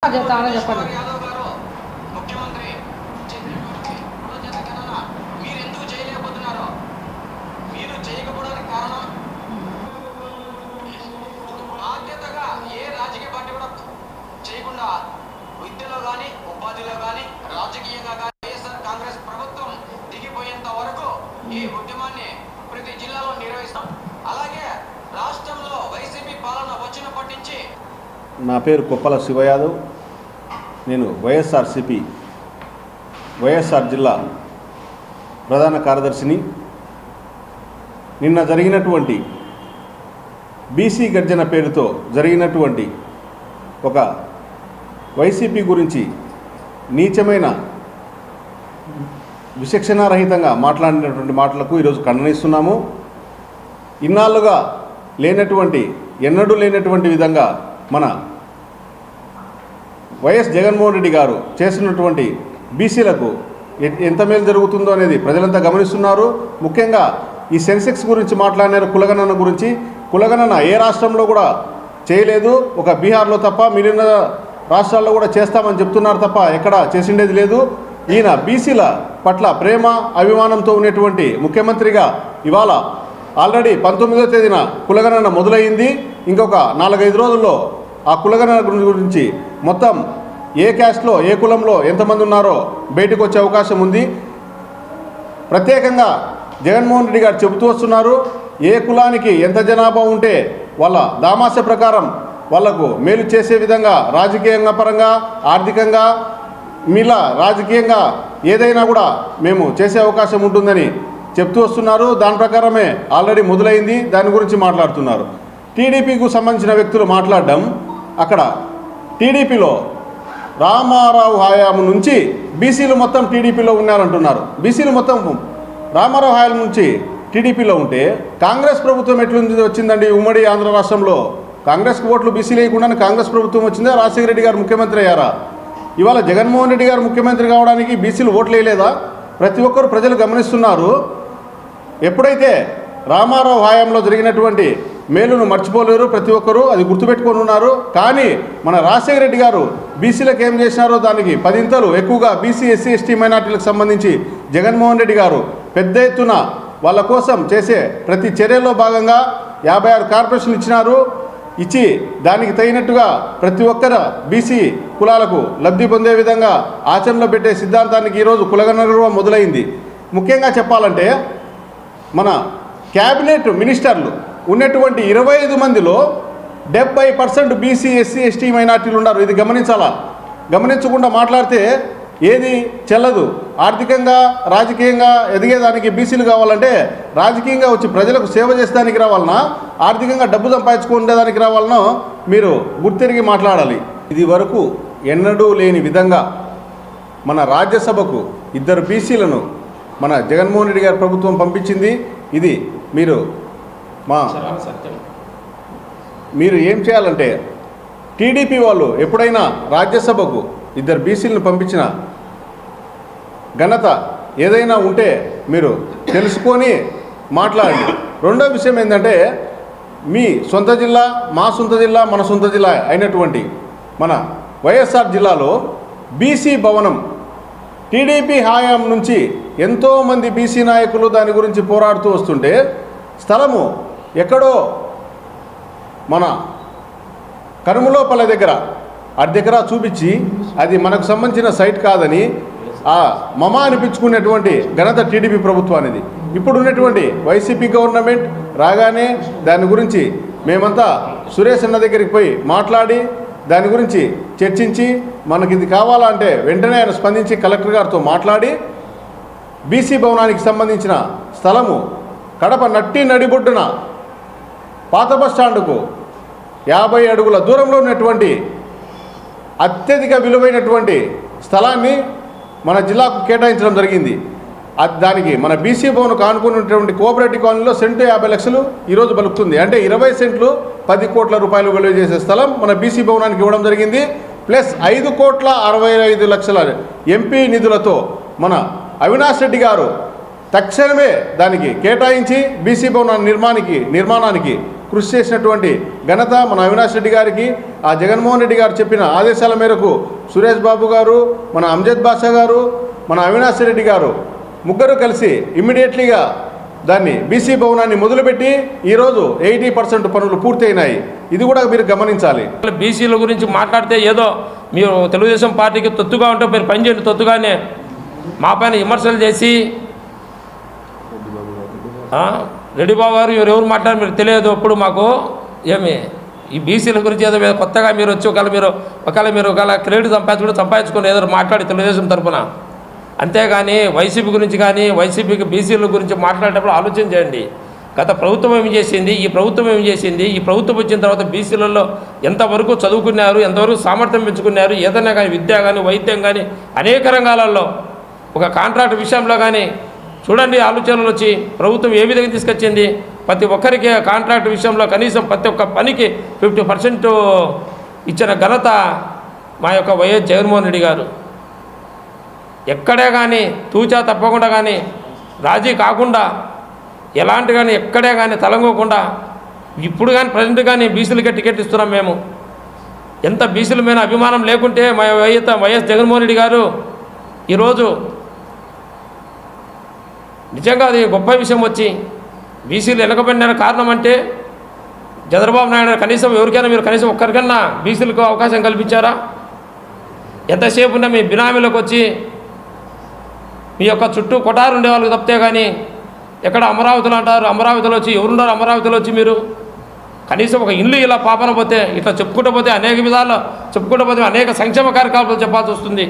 చెప్తామని చెప్పండి. విద్యలో కానీ ఉపాధిలో కానీ రాజకీయంగా కానీ వైఎస్ఆర్ కాంగ్రెస్ ప్రభుత్వం దిగిపోయేంత వరకు ఈ ఉద్యమాన్ని ప్రతి జిల్లాలో నిర్వహిస్తాం. అలాగే రాష్ట్రంలో వైసీపీ పాలన వచ్చినప్పటి నుంచి. నా పేరు కొప్పల శివ యాదవ్. నేను వైఎస్ఆర్ జిల్లా ప్రధాన కార్యదర్శిని. నిన్న జరిగినటువంటి బీసీ గర్జన పేరుతో జరిగినటువంటి ఒక వైసీపీ గురించి నీచమైన విచక్షణారహితంగా మాట్లాడినటువంటి మాటలకు ఈరోజు ఖండనిస్తున్నాము. ఇన్నాళ్ళుగా ఎన్నడూ లేనటువంటి విధంగా మన వైఎస్ జగన్మోహన్ రెడ్డి గారు చేసినటువంటి బీసీలకు ఎంత మేలు జరుగుతుందో అనేది ప్రజలంతా గమనిస్తున్నారు. ముఖ్యంగా ఈ సెన్సెక్స్ గురించి మాట్లాడినారు, కులగణన గురించి. కులగణన ఏ రాష్ట్రంలో కూడా చేయలేదు, ఒక బీహార్లో తప్ప మిగిలిన రాష్ట్రాల్లో కూడా చేస్తామని చెప్తున్నారు తప్ప ఎక్కడా చేసిండేది లేదు. ఈయన బీసీల పట్ల ప్రేమ అభిమానంతో ఉన్నటువంటి ముఖ్యమంత్రిగా ఇవాళ ఆల్రెడీ 19వ తేదీన కులగణన మొదలైంది. ఇంకొక 4-5 రోజుల్లో ఆ కులగణన గురించి మొత్తం ఏ క్యాస్ట్లో ఏ కులంలో ఎంతమంది ఉన్నారో బయటకు వచ్చే అవకాశం ఉంది. ప్రత్యేకంగా జగన్మోహన్ రెడ్డి గారు చెబుతూ వస్తున్నారు, ఏ కులానికి ఎంత జనాభా ఉంటే వాళ్ళ దామాస ప్రకారం వాళ్లకు మేలు చేసే విధంగా రాజకీయంగా పరంగా ఆర్థికంగా మీలా రాజకీయంగా ఏదైనా కూడా మేము చేసే అవకాశం ఉంటుందని చెప్తూ వస్తున్నారు. దాని ప్రకారమే ఆల్రెడీ మొదలైంది. దాని గురించి మాట్లాడుతున్నారు. టీడీపీకి సంబంధించిన వ్యక్తులు మాట్లాడడం, అక్కడ టీడీపీలో రామారావు హయాము నుంచి బీసీలు మొత్తం టీడీపీలో ఉన్నారంటున్నారు. బీసీలు మొత్తం రామారావు హయాం నుంచి టీడీపీలో ఉంటే కాంగ్రెస్ ప్రభుత్వం ఎట్లుంది వచ్చిందండి? ఉమ్మడి ఆంధ్ర రాష్ట్రంలో కాంగ్రెస్కి ఓట్లు బీసీలు వేయకుండానే కాంగ్రెస్ ప్రభుత్వం వచ్చిందా? రాజశేఖర రెడ్డి గారు ముఖ్యమంత్రి అయ్యారా? ఇవాళ జగన్మోహన్ రెడ్డి గారు ముఖ్యమంత్రి కావడానికి బీసీలు ఓట్లు వేయలేదా? ప్రతి ఒక్కరు ప్రజలు గమనిస్తున్నారు. ఎప్పుడైతే రామారావు హయాంలో జరిగినటువంటి మేలును మర్చిపోలేరు, ప్రతి ఒక్కరూ అది గుర్తుపెట్టుకొని ఉన్నారు. కానీ మన రాజశేఖర రెడ్డి గారు బీసీలకు ఏం చేసినారో దానికి 10 ఇంతలు ఎక్కువగా బీసీ ఎస్సీ ఎస్టీ మైనార్టీలకు సంబంధించి జగన్మోహన్ రెడ్డి గారు పెద్ద ఎత్తున వాళ్ళ కోసం చేసే ప్రతి చర్యల్లో భాగంగా 56 కార్పొరేషన్లు ఇచ్చినారు. ఇచ్చి దానికి తగినట్టుగా ప్రతి ఒక్కరు బీసీ కులాలకు లబ్ధి పొందే విధంగా ఆచరణలో పెట్టే సిద్ధాంతానికి ఈరోజు కులగణన మొదలైంది. ముఖ్యంగా చెప్పాలంటే మన క్యాబినెట్ మినిస్టర్లు ఉన్నటువంటి 25 మందిలో 70% బీసీ ఎస్సీ ఎస్టీ మైనార్టీలు ఉన్నారు. ఇది గమనించాలా. గమనించకుండా మాట్లాడితే ఏది చెల్లదు. ఆర్థికంగా రాజకీయంగా ఎదిగేదానికి బీసీలు కావాలంటే రాజకీయంగా వచ్చి ప్రజలకు సేవ చేసేదానికి రావాలన్నా, ఆర్థికంగా డబ్బు సంపాదించుకునేదానికి రావాలనో మీరు గుర్తిరిగి మాట్లాడాలి. ఇది వరకు ఎన్నడూ లేని విధంగా మన రాజ్యసభకు 2 బీసీలను మన జగన్మోహన్ రెడ్డి గారి ప్రభుత్వం పంపించింది. ఇది మీరు ఏం చేయాలంటే టీడీపీ వాళ్ళు ఎప్పుడైనా రాజ్యసభకు 2 బీసీలను పంపించిన ఘనత ఏదైనా ఉంటే మీరు తెలుసుకొని మాట్లాడండి. రెండో విషయం ఏంటంటే మీ సొంత జిల్లా, మా సొంత జిల్లా, మన సొంత జిల్లా అయినటువంటి మన వైఎస్ఆర్ జిల్లాలో బీసీ భవనం టీడీపీ హయాం నుంచి ఎంతోమంది బీసీ నాయకులు దాని గురించి పోరాడుతూ వస్తుంటే స్థలము ఎక్కడో మన కనుమలోపల దగ్గర అర్ధెకరా చూపించి అది మనకు సంబంధించిన సైట్ కాదని ఆ మమా అనిపించుకునేటువంటి ఘనత టీడీపీ ప్రభుత్వానిది. ఇప్పుడు ఉన్నటువంటి వైసీపీ గవర్నమెంట్ రాగానే దాని గురించి మేమంతా సురేష్ అన్న దగ్గరికి పోయి మాట్లాడి దాని గురించి చర్చించి మనకి ఇది కావాలంటే వెంటనే ఆయన స్పందించి కలెక్టర్ గారితో మాట్లాడి బీసీ భవనానికి సంబంధించిన స్థలము కడప నడిబొడ్డున పాత బస్టాండుకు 50 అడుగుల దూరంలో ఉన్నటువంటి అత్యధిక విలువైనటువంటి స్థలాన్ని మన జిల్లాకు కేటాయించడం జరిగింది. దానికి మన బీసీ భవన్కు ఆనుకున్నటువంటి కోఆపరేటివ్ కాలనీలో సెంటు 50 లక్షలు ఈరోజు బలుకుతుంది. అంటే 20 సెంట్లు 10 కోట్ల రూపాయలు విలువ చేసే స్థలం మన బీసీ భవనానికి ఇవ్వడం జరిగింది. ప్లస్ 5,65,00,000 ఎంపీ నిధులతో మన అవినాష్ రెడ్డి గారు తక్షణమే దానికి కేటాయించి బీసీ భవన నిర్మాణానికి కృషి చేసినటువంటి ఘనత మన అవినాష్ రెడ్డి గారికి. ఆ జగన్మోహన్ రెడ్డి గారు చెప్పిన ఆదేశాల మేరకు సురేష్ బాబు గారు, మన అమ్జద్ బాషా గారు, మన అవినాష్ రెడ్డి గారు ముగ్గురు కలిసి ఇమ్మీడియట్లీగా దాన్ని బీసీ భవనాన్ని మొదలుపెట్టి ఈరోజు 80% పనులు పూర్తయినాయి. ఇది కూడా మీరు గమనించాలి. బీసీల గురించి మాట్లాడితే ఏదో మీరు తెలుగుదేశం పార్టీకి తొత్తుగా ఉంటే మీరు పనిచేయండి, తొత్తుగానే మా పైన విమర్శలు చేసి రెడ్డిబాబు గారు ఎవరు మాట్లాడారు మీరు తెలియదు. అప్పుడు మాకు ఏమి ఈ బీసీల గురించి ఏదో కొత్తగా మీరు వచ్చి ఒకవేళ మీరు క్రెడిట్ సంపాదించుకొని ఏదో మాట్లాడి తెలుగుదేశం తరఫున, అంతేగాని వైసీపీ గురించి కానీ వైసీపీకి బీసీల గురించి మాట్లాడేటప్పుడు ఆలోచన చేయండి. గత ప్రభుత్వం ఏం చేసింది, ఈ ప్రభుత్వం ఏం చేసింది, ఈ ప్రభుత్వం వచ్చిన తర్వాత బీసీలలో ఎంతవరకు చదువుకున్నారు, ఎంతవరకు సామర్థ్యం పెంచుకున్నారు, ఏదైనా కానీ విద్య కానీ వైద్యం కానీ అనేక రంగాలలో ఒక కాంట్రాక్ట్ విషయంలో కానీ చూడండి ఆలోచనలు వచ్చి ప్రభుత్వం ఏ విధంగా తీసుకొచ్చింది. ప్రతి ఒక్కరికి కాంట్రాక్ట్ విషయంలో కనీసం ప్రతి ఒక్క పనికి 50% ఇచ్చిన ఘనత మా యొక్క వైఎస్ జగన్మోహన్ రెడ్డి గారు. ఎక్కడే కానీ తూచా తప్పకుండా కానీ రాజీ కాకుండా ఎలాంటి కానీ ఎక్కడే కానీ తలంగోకుండా ఇప్పుడు కానీ ప్రజెంట్ కానీ బీసీలకే టికెట్ ఇస్తున్నాం మేము. ఎంత బీసీల మీద అభిమానం లేకుంటే మా వైఎస్ జగన్మోహన్ రెడ్డి గారు ఈరోజు నిజంగా అది గొప్ప విషయం. వచ్చి బీసీలు వెనకబడిన కారణం అంటే చంద్రబాబు నాయుడు కనీసం ఎవరికైనా మీరు కనీసం ఒక్కరికన్నా బీసీలకు అవకాశం కల్పించారా? ఎంతసేపు ఉన్నా మీ బినామీలకు వచ్చి మీ యొక్క చుట్టూ కొటారు ఉండే వాళ్ళకి తప్పితే కానీ ఎక్కడ అమరావతిలో అంటారు, అమరావతిలో వచ్చి ఎవరున్నారు, అమరావతిలో వచ్చి మీరు కనీసం ఒక ఇల్లు ఇలా పాపన పోతే ఇట్లా చెప్పుకుంటూ పోతే అనేక విధాలు చెప్పుకుంటూ పోతే అనేక సంక్షేమ కార్యక్రమాలు చెప్పాల్సి వస్తుంది.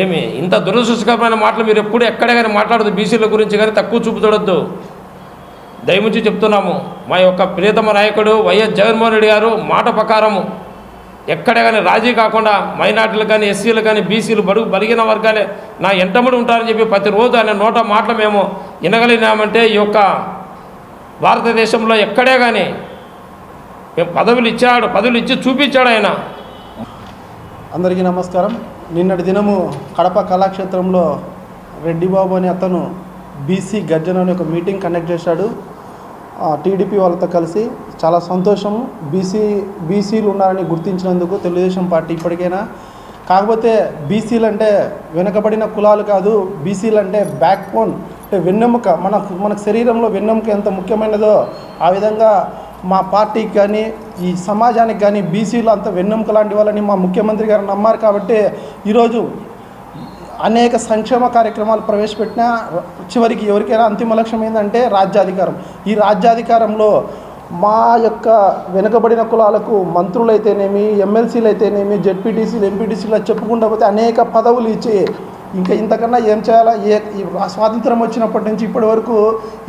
ఏమి ఇంత దురదృష్టకరమైన మాటలు మీరు ఎప్పుడు ఎక్కడే కానీ మాట్లాడదు, బీసీల గురించి కానీ తక్కువ చూపు చూడొద్దు. దయముంచి చెప్తున్నాము. మా యొక్క ప్రియతమ నాయకుడు వైఎస్ జగన్మోహన్ రెడ్డి గారు మాట ప్రకారము ఎక్కడే కానీ రాజీ కాకుండా మైనార్టీలు కానీ ఎస్సీలు కానీ బీసీలు బలిగిన వర్గాలే నా ఎంటముడు ఉంటారని చెప్పి ప్రతిరోజు ఆయన నోట మాటలు మేము వినగలిగినామంటే ఈ యొక్క భారతదేశంలో ఎక్కడే కానీ మేము పదవులు ఇచ్చి చూపించాడు ఆయన. అందరికీ నమస్కారం. నిన్నటి దినము కడప కళాక్షేత్రంలో రెడ్డిబాబు అనే అతను బీసీ గర్జన అనే ఒక మీటింగ్ కండక్ట్ చేశాడు టీడీపీ వాళ్ళతో కలిసి. చాలా సంతోషం. బీసీలు ఉన్నారని గుర్తించినందుకు తెలుగుదేశం పార్టీ ఇప్పటికైనా. కాకపోతే బీసీలు అంటే వెనుకబడిన కులాలు కాదు, బీసీలు అంటే బ్యాక్ బోన్, అంటే వెన్నెముక. మనకు శరీరంలో వెన్నెముక ఎంత ముఖ్యమైనదో ఆ విధంగా మా పార్టీకి కానీ ఈ సమాజానికి కానీ బీసీలు అంత వెన్నెముక లాంటి వాళ్ళని మా ముఖ్యమంత్రి గారు నమ్మారు. కాబట్టి ఈరోజు అనేక సంక్షేమ కార్యక్రమాలు ప్రవేశపెట్టినా చివరికి ఎవరికైనా అంతిమ లక్ష్యం ఏంటంటే రాజ్యాధికారం. ఈ రాజ్యాధికారంలో మా యొక్క వెనుకబడిన కులాలకు మంత్రులైతేనేమి, ఎమ్మెల్సీలు అయితేనేమి, జెడ్పీటీసీలు, ఎంపీటీసీలు చెప్పుకుంటూ పోతే అనేక పదవులు ఇచ్చి ఇంకా ఇంతకన్నా ఏం చేయాలా? స్వాతంత్రం వచ్చినప్పటి నుంచి ఇప్పటి వరకు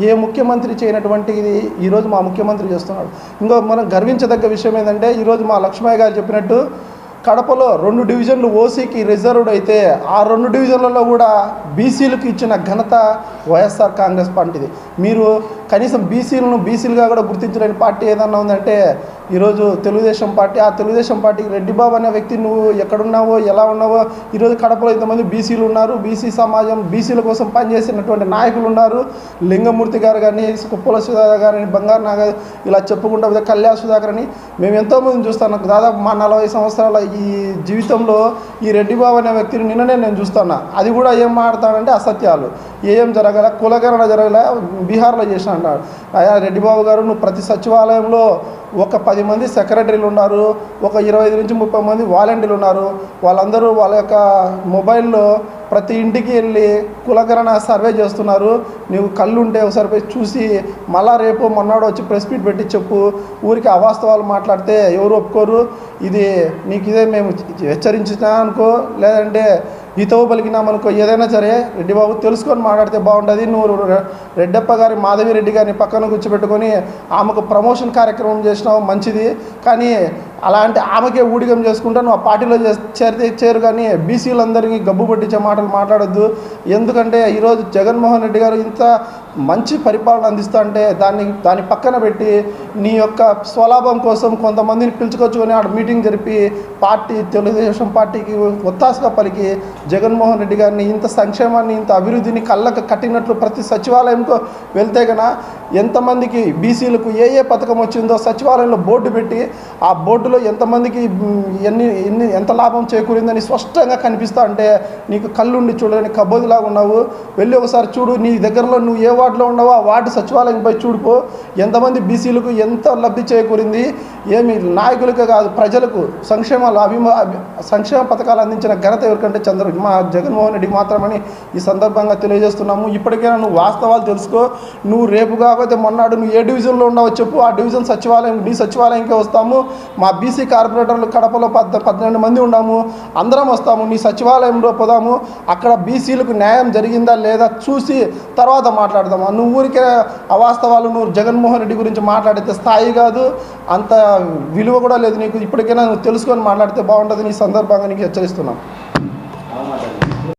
ఏ ముఖ్యమంత్రి చేయనటువంటిది ఈరోజు మా ముఖ్యమంత్రి చేస్తున్నాడు. ఇంకో మనం గర్వించదగ్గ విషయం ఏంటంటే ఈరోజు మా లక్ష్మయ్య గారు చెప్పినట్టు కడపలో 2 డివిజన్లు ఓసీకి రిజర్వ్డ్ అయితే ఆ 2 డివిజన్లలో కూడా బీసీలకు ఇచ్చిన ఘనత వైఎస్ఆర్ కాంగ్రెస్ పార్టీది. మీరు కనీసం బీసీలుగా కూడా గుర్తించలేని పార్టీ ఏదన్నా ఉందంటే ఈరోజు తెలుగుదేశం పార్టీ. ఆ తెలుగుదేశం పార్టీకి రెడ్డిబాబు అనే వ్యక్తి నువ్వు ఎక్కడున్నావో ఎలా ఉన్నావో ఈరోజు కడపలో ఇంతమంది బీసీలు ఉన్నారు, బీసీ సమాజం బీసీల కోసం పనిచేసినటువంటి నాయకులు ఉన్నారు. లింగమూర్తి గారు కానీ, కుప్పల సుధాకర్ గారని, బంగారు నాగ ఇలా చెప్పుకుంటా పోతే కళ్యాణ్ సుధాకర్ అని మేము ఎంతోమందిని చూస్తాను. దాదాపు మా 40 సంవత్సరాల ఈ జీవితంలో ఈ రెడ్డిబాబు అనే వ్యక్తిని నిన్ననే నేను చూస్తున్నా. అది కూడా ఏం మాట్లాడతానంటే అసత్యాలు. ఏం జరగల, కులగణన జరగలే, బీహార్లో చేసిన అంటాడు. అయ్యా రెడ్డిబాబు గారు, నువ్వు ప్రతి సచివాలయంలో ఒక 10 మంది సెక్రటరీలు ఉన్నారు, ఒక 25 నుంచి 30 మంది వాలంటీర్లు ఉన్నారు. వాళ్ళందరూ వాళ్ళ యొక్క మొబైల్లో ప్రతి ఇంటికి వెళ్ళి కులగణన సర్వే చేస్తున్నారు. నువ్వు కళ్ళు ఉంటే ఒకసారి పోయి చూసి మళ్ళా రేపు మొన్నాడు వచ్చి ప్రెస్ మీట్ పెట్టి చెప్పు. ఊరికి అవాస్తవాలు మాట్లాడితే ఎవరు ఒప్పుకోరు. ఇది నీకు ఇదే మేము హెచ్చరించినా అనుకో, లేదంటే ఈతవు పలికినామనుకో, ఏదైనా సరే రెడ్డిబాబు తెలుసుకొని మాట్లాడితే బాగుంటుంది. నువ్వు రెడ్డప్ప గారి మాధవి రెడ్డి గారిని పక్కన కూర్చోబెట్టుకొని ఆమెకు ప్రమోషన్ కార్యక్రమం చేసినావు, మంచిది. కానీ అలాంటి ఆమెకే ఊడిగం చేసుకుంటా నువ్వు ఆ పార్టీలో చేరు. కానీ బీసీలందరికీ గబ్బు పట్టించే మాటలు మాట్లాడొద్దు. ఎందుకంటే ఈరోజు జగన్మోహన్ రెడ్డి గారు ఇంత మంచి పరిపాలన అందిస్తా అంటే దాన్ని పక్కన పెట్టి నీ యొక్క స్వలాభం కోసం కొంతమందిని పిలుచుకొచ్చుకొని ఆడ మీటింగ్ జరిపి తెలుగుదేశం పార్టీకి ఒత్తాసగా పలికి జగన్మోహన్ రెడ్డి గారిని ఇంత సంక్షేమాన్ని, ఇంత అభివృద్ధిని కళ్ళకు కట్టినట్లు ప్రతి సచివాలయంకు వెళ్తే కన్నా ఎంతమందికి బీసీలకు ఏ పథకం వచ్చిందో సచివాలయంలో బోర్డు పెట్టి ఆ బోర్డులో ఎంతమందికి ఎంత లాభం చేకూరిందని స్పష్టంగా కనిపిస్తా అంటే నీకు కళ్ళుండి చూడని కబోదిలాగా ఉన్నావు. వెళ్ళి ఒకసారి చూడు, నీ దగ్గరలో నువ్వు ఏ వార్డులో ఉన్నావో ఆ వార్డు సచివాలయంపై చూడిపో, ఎంతమంది బీసీలకు ఎంత లబ్ధి చేకూరింది. ఏమి నాయకులకే కాదు, ప్రజలకు సంక్షేమ పథకాలు అందించిన ఘనత ఎవరికంటే మా జగన్మోహన్ రెడ్డికి మాత్రమని ఈ సందర్భంగా తెలియజేస్తున్నాము. ఇప్పటికైనా నువ్వు వాస్తవాలు తెలుసుకో. నువ్వు రేపు కాకపోతే మొన్నాడు నువ్వు ఏ డివిజన్లో ఉన్నావో చెప్పు, ఆ డివిజన్ సచివాలయం నీ సచివాలయంకే వస్తాము. మా బీసీ కార్పొరేటర్లు కడపలో 12 మంది ఉన్నాము, అందరం వస్తాము, నీ సచివాలయంలో పోదాము. అక్కడ బీసీలకు న్యాయం జరిగిందా లేదా చూసి తర్వాత మాట్లాడదాము. నువ్వు ఊరికే అవాస్తవాలు నువ్వు జగన్మోహన్ రెడ్డి గురించి మాట్లాడితే స్థాయి కాదు, అంత విలువ కూడా లేదు నీకు. ఇప్పటికైనా నువ్వు తెలుసుకొని మాట్లాడితే బాగుంటుంది. నీ సందర్భంగా నీకు హెచ్చరిస్తున్నాను.